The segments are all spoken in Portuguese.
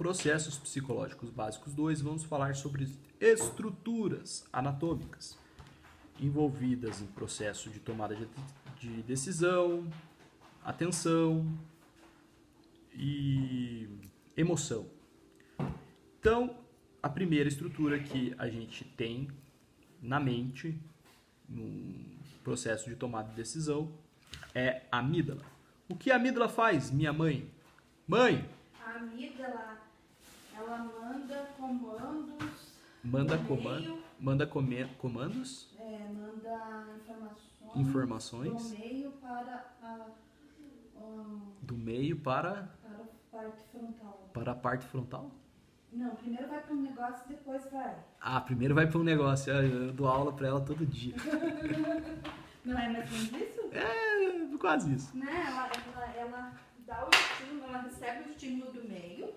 Processos Psicológicos Básicos 2, vamos falar sobre estruturas anatômicas envolvidas em processo de tomada de decisão, atenção e emoção. Então, a primeira estrutura que a gente tem na mente, no processo de tomada de decisão, é a amígdala. O que a amígdala faz, minha mãe? Mãe! A amígdala, ela manda comandos. Manda comandos. Manda informações do meio para a do meio para a parte frontal. Para a parte frontal? Não, primeiro vai para um negócio e depois vai. Ah, primeiro vai para um negócio. Eu dou aula para ela todo dia. Não é mais ou menos isso? É, quase isso. Né? Ela dá o estímulo, ela recebe o estímulo do meio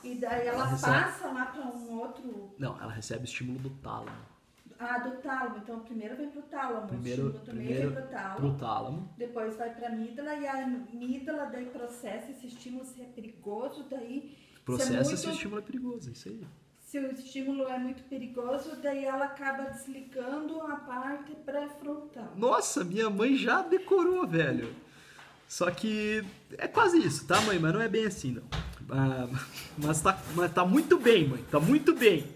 e daí ela passa lá para um outro. Não, ela recebe o estímulo do tálamo. Ah, do tálamo. Então primeiro vem pro tálamo. Primeiro o estímulo do meio vem pro tálamo. Depois vai pra amígdala e a amígdala daí processa esse estímulo, se é perigoso, daí. Processa se o estímulo é perigoso, isso aí. Se o estímulo é muito perigoso, daí ela acaba desligando a parte pré-frontal. Nossa, minha mãe já decorou, velho. Só que é quase isso, tá, mãe? Mas não é bem assim, não. Mas tá muito bem, mãe. Tá muito bem.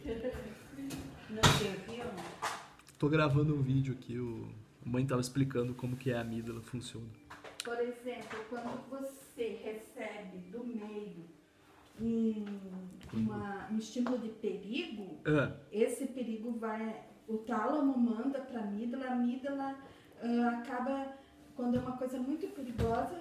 Não sei aqui, ó. Tô gravando um vídeo aqui, a mãe tava explicando como que a amígdala funciona. Por exemplo, quando você recebe do meio um estímulo de perigo, esse perigo vai... O tálamo manda para a amígdala acaba, quando é uma coisa muito perigosa,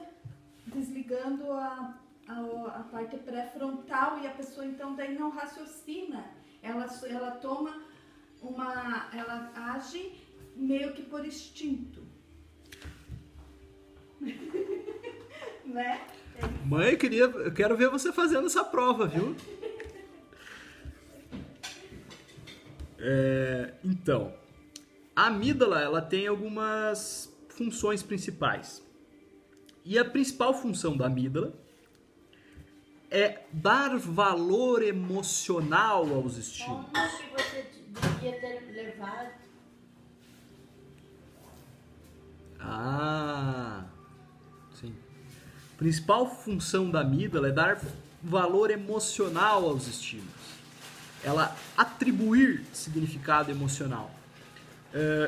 desligando a parte pré-frontal e a pessoa então daí não raciocina. Ela toma ela age meio que por instinto. Né? Mãe, eu quero ver você fazendo essa prova, viu? Então, a amígdala ela tem algumas funções principais. E a principal função da amígdala é dar valor emocional aos estímulos. Como que você devia ter levado? Sim. A principal função da amígdala é dar valor emocional aos estímulos. Ela atribuir significado emocional.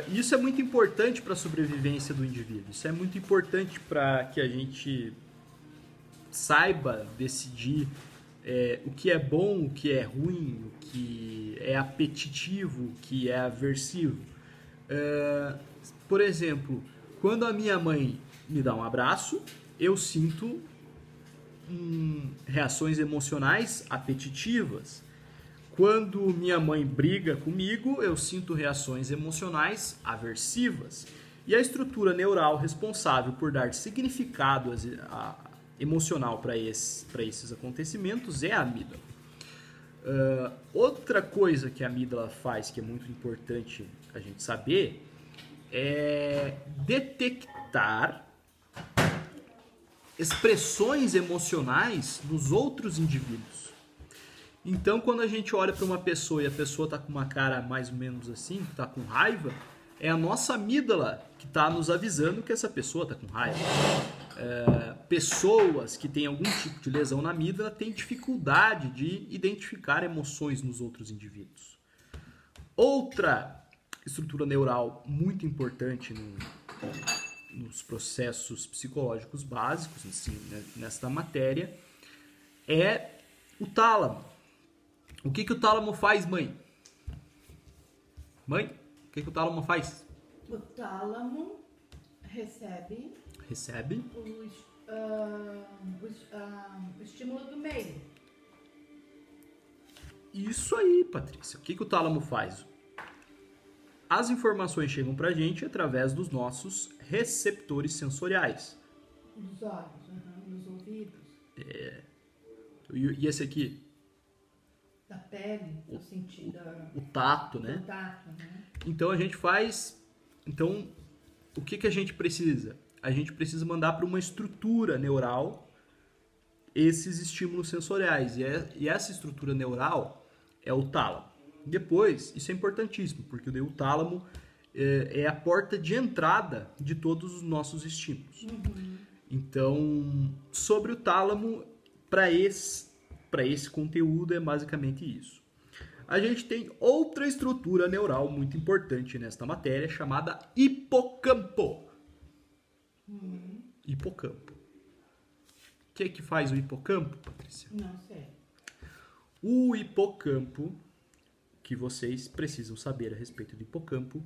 Isso é muito importante para a sobrevivência do indivíduo. Isso é muito importante para que a gente saiba decidir o que é bom, o que é ruim, o que é apetitivo, o que é aversivo. Por exemplo, quando a minha mãe me dá um abraço, eu sinto reações emocionais apetitivas. Quando minha mãe briga comigo, eu sinto reações emocionais aversivas. E a estrutura neural responsável por dar significado emocional para esses acontecimentos é a amígdala. Outra coisa que a amígdala faz, que é muito importante a gente saber, é detectar expressões emocionais nos outros indivíduos. Então, quando a gente olha para uma pessoa e a pessoa está com uma cara mais ou menos assim, que está com raiva, é a nossa amígdala que está nos avisando que essa pessoa está com raiva. Pessoas que têm algum tipo de lesão na amígdala têm dificuldade de identificar emoções nos outros indivíduos. Outra estrutura neural muito importante nos processos psicológicos básicos, assim, nesta matéria, é o tálamo. O que o tálamo faz, mãe? Mãe, o que o tálamo faz? O tálamo recebe o estímulo do meio. Isso aí, Patrícia. O que o tálamo faz? As informações chegam pra gente através dos nossos receptores sensoriais. Nos olhos, nos ouvidos. E esse aqui? Da pele, no sentido... O tato, né? O tato, né? Então a gente faz... Então, o que a gente precisa? A gente precisa mandar para uma estrutura neural esses estímulos sensoriais. E essa estrutura neural é o tálamo. Depois, isso é importantíssimo, porque o tálamo é a porta de entrada de todos os nossos estímulos. Então, sobre o tálamo, para esse conteúdo é basicamente isso. A gente tem outra estrutura neural muito importante nesta matéria, chamada hipocampo. Hipocampo. O que é que faz o hipocampo, Patrícia? Não sei. O hipocampo, que vocês precisam saber a respeito do hipocampo,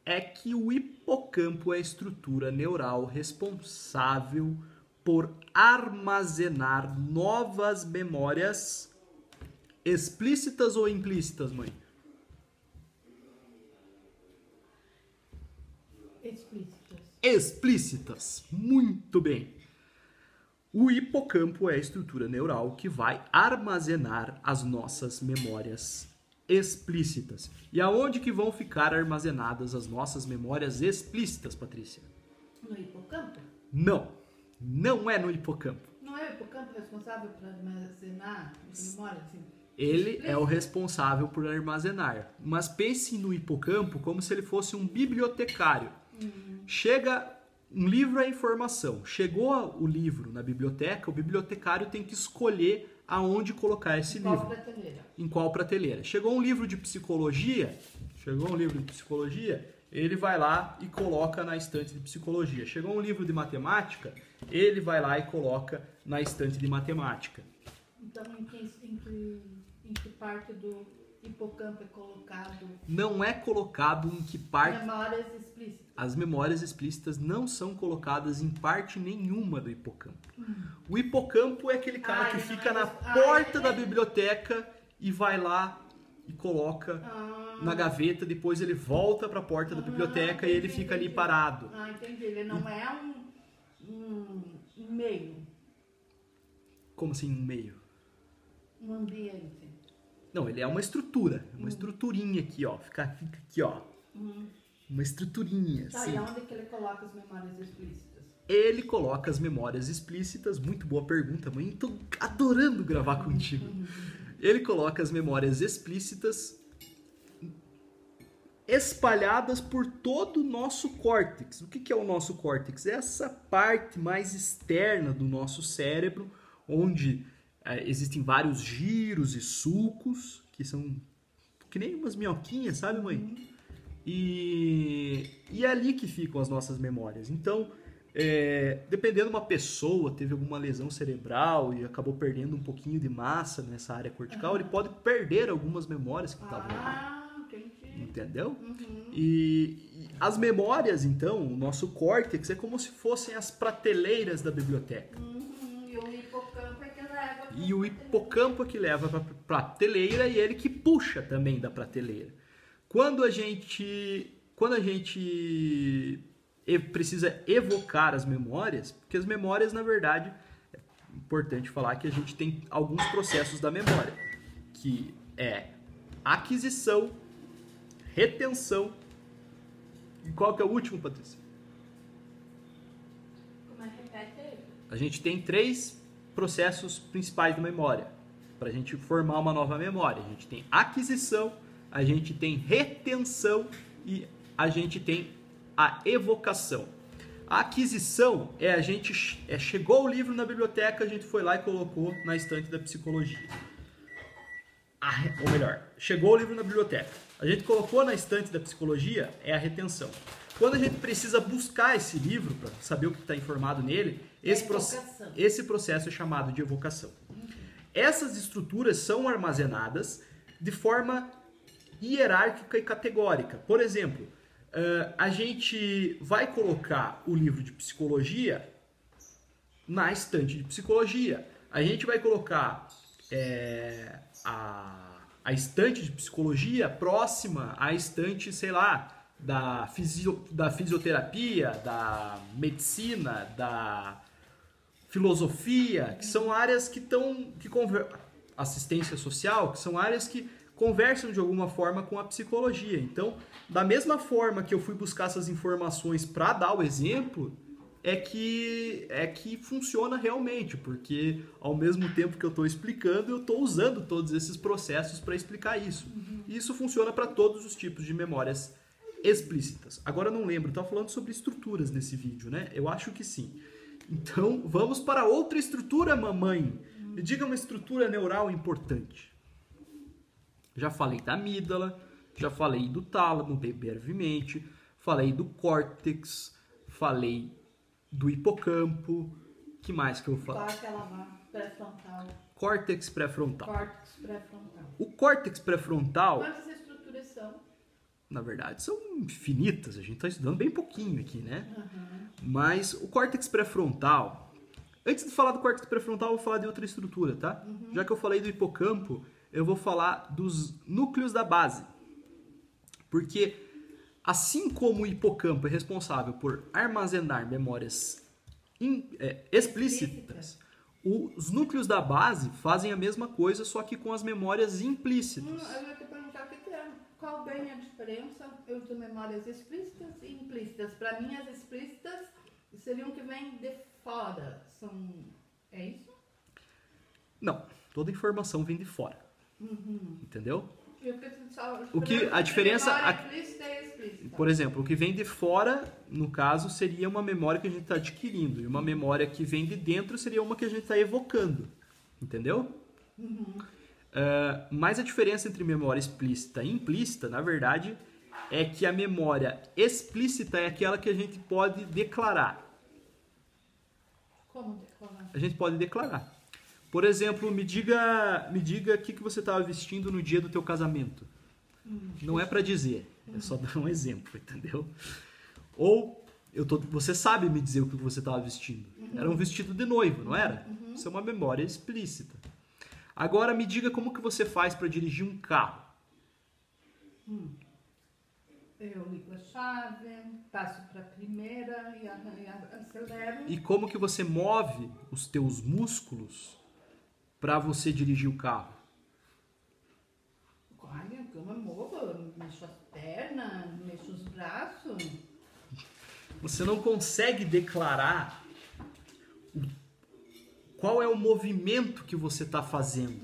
é que o hipocampo é a estrutura neural responsável por armazenar novas memórias explícitas ou implícitas, mãe? Explícitas. Explícitas. Muito bem. O hipocampo é a estrutura neural que vai armazenar as nossas memórias explícitas. E aonde que vão ficar armazenadas as nossas memórias explícitas, Patrícia? No hipocampo? Não. Não é no hipocampo. Não é o hipocampo responsável por armazenar as memórias? Assim? Ele é o responsável por armazenar. Mas pense no hipocampo como se ele fosse um bibliotecário. Chega um livro é informação. Chegou o livro na biblioteca, o bibliotecário tem que escolher aonde colocar esse livro. Qual prateleira? Em qual prateleira. Chegou um livro de psicologia, ele vai lá e coloca na estante de psicologia. Chegou um livro de matemática, ele vai lá e coloca na estante de matemática. Então, em que parte do hipocampo é colocado? Não é colocado em que parte... Memórias explícitas. As memórias explícitas não são colocadas em parte nenhuma do hipocampo. O hipocampo é aquele cara que fica na porta da biblioteca e vai lá e coloca na gaveta, depois ele volta para a porta da biblioteca e ele fica ali parado. Entendi. Ele não é um meio. Como assim, um meio? Um ambiente. Não, ele é uma estrutura. Uma estruturinha aqui, ó. Fica aqui, ó. Uma estruturinha. Tá, assim. e onde que ele coloca as memórias explícitas? Ele coloca as memórias explícitas. Muito boa pergunta, mãe. Tô adorando gravar contigo. Ele coloca as memórias explícitas espalhadas por todo o nosso córtex. O que é o nosso córtex? É essa parte mais externa do nosso cérebro, onde existem vários giros e sulcos, que são que nem umas minhoquinhas, sabe, mãe? E é ali que ficam as nossas memórias. Então, dependendo de uma pessoa, teve alguma lesão cerebral e acabou perdendo um pouquinho de massa nessa área cortical, ele pode perder algumas memórias que estavam lá. Entendi. Entendeu? E as memórias, então, o nosso córtex é como se fossem as prateleiras da biblioteca. E o hipocampo é que leva. E o hipocampo é que leva para a prateleira e ele que puxa também da prateleira. Quando a gente precisa evocar as memórias, porque as memórias, na verdade, é importante falar que a gente tem alguns processos da memória, que é aquisição, retenção, e qual que é o último, Patrícia? Como é que repete ele? A gente tem 3 processos principais da memória, para a gente formar uma nova memória. A gente tem aquisição, a gente tem retenção e a gente tem a evocação. A aquisição chegou o livro na biblioteca, a gente foi lá e colocou na estante da psicologia. Ou melhor, chegou o livro na biblioteca, a gente colocou na estante da psicologia, é a retenção. Quando a gente precisa buscar esse livro para saber o que está informado nele, esse processo é chamado de evocação. Essas estruturas são armazenadas de forma hierárquica e categórica. Por exemplo, a gente vai colocar o livro de psicologia na estante de psicologia. A gente vai colocar a estante de psicologia próxima à estante, sei lá, da fisioterapia, da medicina, da filosofia, que são áreas assistência social, que são áreas que conversam de alguma forma com a psicologia. Então, da mesma forma que eu fui buscar essas informações para dar o exemplo, é que funciona realmente, porque ao mesmo tempo que eu estou explicando, eu estou usando todos esses processos para explicar isso. E isso funciona para todos os tipos de memórias explícitas. Agora eu não lembro, eu estava falando sobre estruturas nesse vídeo, né? Eu acho que sim. Então vamos para outra estrutura, mamãe. Me diga uma estrutura neural importante. Já falei da amígdala, já falei do tálamo, bem brevemente, falei do córtex, falei do hipocampo. Que mais que eu falo? Qual aquela pré-frontal? Córtex pré-frontal. Córtex pré-frontal. O córtex pré-frontal, Quantas estruturas são? na verdade, são infinitas. A gente está estudando bem pouquinho aqui, né? Uhum. Mas o córtex pré-frontal... Antes de falar do córtex pré-frontal, eu vou falar de outra estrutura, tá? Uhum. Já que eu falei do hipocampo, eu vou falar dos núcleos da base. Porque, assim como o hipocampo é responsável por armazenar memórias explícitas, os núcleos da base fazem a mesma coisa, só que com as memórias implícitas. Eu ia te perguntar o que é. Qual bem a diferença entre memórias explícitas e implícitas? Para mim, as explícitas seriam que vêm de fora. É isso? Não, toda informação vem de fora. Uhum. Entendeu? O que a diferença, implícita e explícita. por exemplo, o que vem de fora, no caso, seria uma memória que a gente está adquirindo, e uma memória que vem de dentro seria uma que a gente está evocando, entendeu? Uhum. Mas a diferença entre memória explícita e implícita, na verdade, é que a memória explícita é aquela que a gente pode declarar. Como declarar? A gente pode declarar. Por exemplo, me diga o que você estava vestindo no dia do teu casamento. Não é para dizer, é só dar um exemplo, entendeu? Ou você sabe me dizer o que você estava vestindo. Era um vestido de noivo, não era? Isso é uma memória explícita. Agora me diga como que você faz para dirigir um carro. Eu ligo a chave, passo para a primeira e acelero. E como que você move os teus músculos para você dirigir o carro? Olha, eu me movo, mexo as pernas, mexo os braços. Você não consegue declarar qual é o movimento que você está fazendo.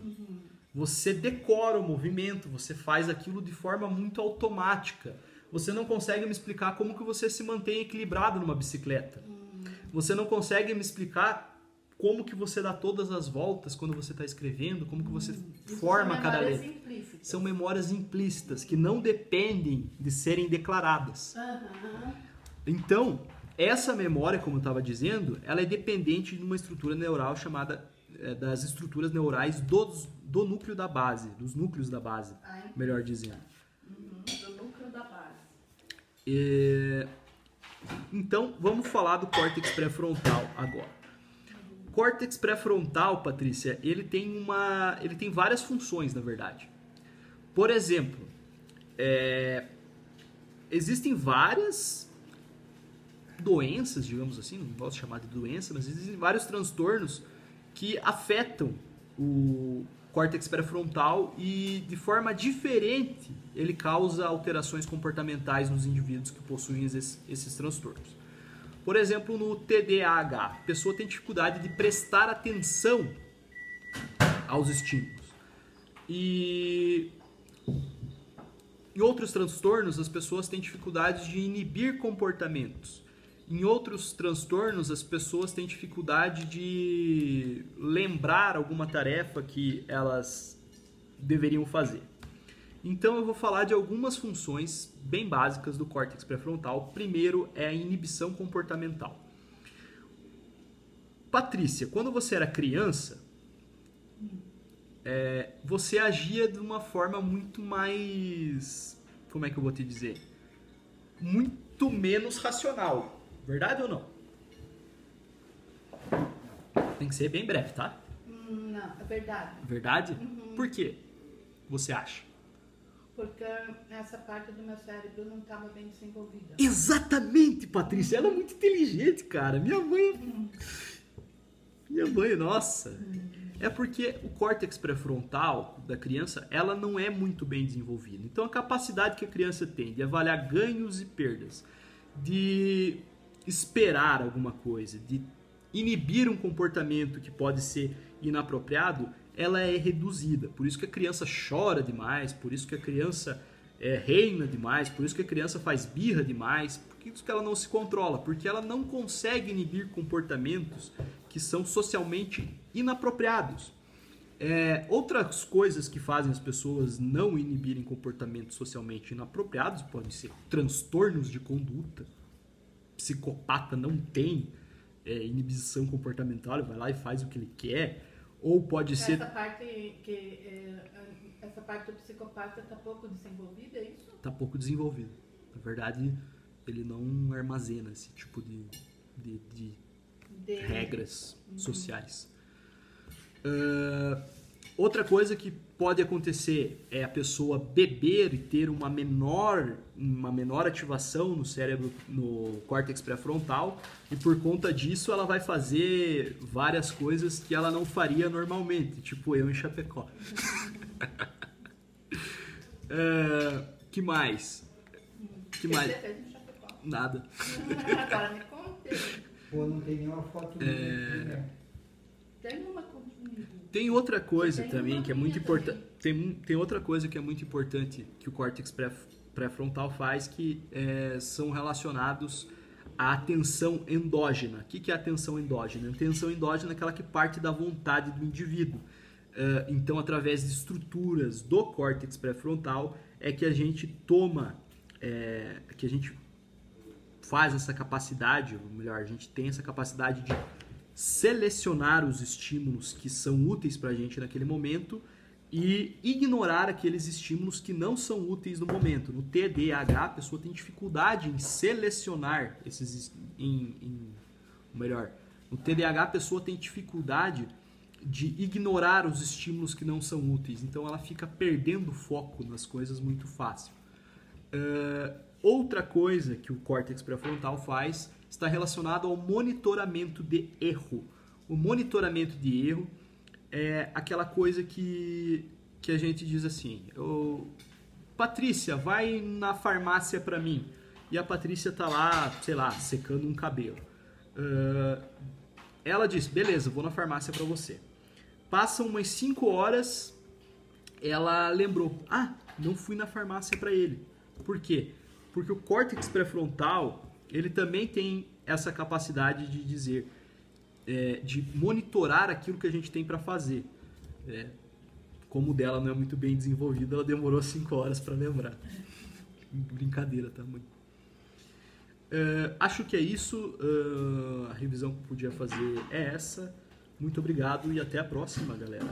Você decora o movimento, você faz aquilo de forma muito automática. Você não consegue me explicar como que você se mantém equilibrado numa bicicleta. Você não consegue me explicar como que você dá todas as voltas quando você está escrevendo, como que você forma cada letra. Implícitas. São memórias implícitas que não dependem de serem declaradas. Então, essa memória, como eu estava dizendo, ela é dependente de uma estrutura neural chamada das estruturas neurais do núcleo da base, dos núcleos da base, melhor dizendo. Do núcleo da base. Então, vamos falar do córtex pré-frontal agora. O córtex pré-frontal, Patrícia, ele tem várias funções, na verdade. Por exemplo, existem várias doenças, digamos assim, não posso chamar de doença, mas existem vários transtornos que afetam o córtex pré-frontal e, de forma diferente, ele causa alterações comportamentais nos indivíduos que possuem esses transtornos. Por exemplo, no TDAH, a pessoa tem dificuldade de prestar atenção aos estímulos. E em outros transtornos, as pessoas têm dificuldade de inibir comportamentos. Em outros transtornos, as pessoas têm dificuldade de lembrar alguma tarefa que elas deveriam fazer. Então eu vou falar de algumas funções bem básicas do córtex pré-frontal. Primeiro é a inibição comportamental. Patrícia, quando você era criança, você agia de uma forma muito mais... Como é que eu vou te dizer? Muito menos racional. Verdade ou não? Tem que ser bem breve, tá? Não, é verdade. Verdade? Por quê? Você acha? Porque essa parte do meu cérebro não estava bem desenvolvida. Exatamente, Patrícia. Ela é muito inteligente, cara. Minha mãe, nossa. É porque o córtex pré-frontal da criança, ela não é muito bem desenvolvida. Então, a capacidade que a criança tem de avaliar ganhos e perdas, de esperar alguma coisa, de inibir um comportamento que pode ser inapropriado, ela é reduzida. Por isso que a criança chora demais, por isso que a criança reina demais, por isso que a criança faz birra demais, por isso que ela não se controla, porque ela não consegue inibir comportamentos que são socialmente inapropriados. Outras coisas que fazem as pessoas não inibirem comportamentos socialmente inapropriados podem ser transtornos de conduta. Psicopata não tem inibição comportamental, ele vai lá e faz o que ele quer. Ou pode ser... Essa parte do psicopata está pouco desenvolvida, é isso? Está pouco desenvolvida. Na verdade, ele não armazena esse tipo de regras sociais. Outra coisa que pode acontecer é a pessoa beber e ter uma menor ativação no cérebro, no córtex pré-frontal, e por conta disso ela vai fazer várias coisas que ela não faria normalmente, tipo eu em Chapecó. Que mais? Que mais? Você fez em Chapecó? Nada. Agora me conta. Pô, não tem nenhuma foto minha. Tem uma comigo. Tem outra coisa também que é muito importante. Tem outra coisa que é muito importante que o córtex pré-frontal faz, que são relacionados à atenção endógena. O que é a atenção endógena? A atenção endógena é aquela que parte da vontade do indivíduo. Então, através de estruturas do córtex pré-frontal é que a gente toma, que a gente faz essa capacidade, ou melhor, a gente tem essa capacidade de selecionar os estímulos que são úteis para a gente naquele momento e ignorar aqueles estímulos que não são úteis no momento. No TDAH, a pessoa tem dificuldade em selecionar esses... no TDAH, a pessoa tem dificuldade de ignorar os estímulos que não são úteis. Então, ela fica perdendo foco nas coisas muito fácil. Outra coisa que o córtex pré-frontal faz está relacionado ao monitoramento de erro. O monitoramento de erro é aquela coisa que a gente diz assim: Patrícia, vai na farmácia para mim. E a Patrícia tá lá, sei lá, secando um cabelo. Ela diz: beleza, vou na farmácia para você. Passam umas 5 horas, ela lembrou: não fui na farmácia para ele. Por quê? Porque o córtex pré-frontal, ele também tem essa capacidade de dizer, de monitorar aquilo que a gente tem para fazer. Como o dela não é muito bem desenvolvido, ela demorou 5 horas para lembrar. Brincadeira, tá, mãe? Acho que é isso. A revisão que eu podia fazer é essa. Muito obrigado e até a próxima, galera.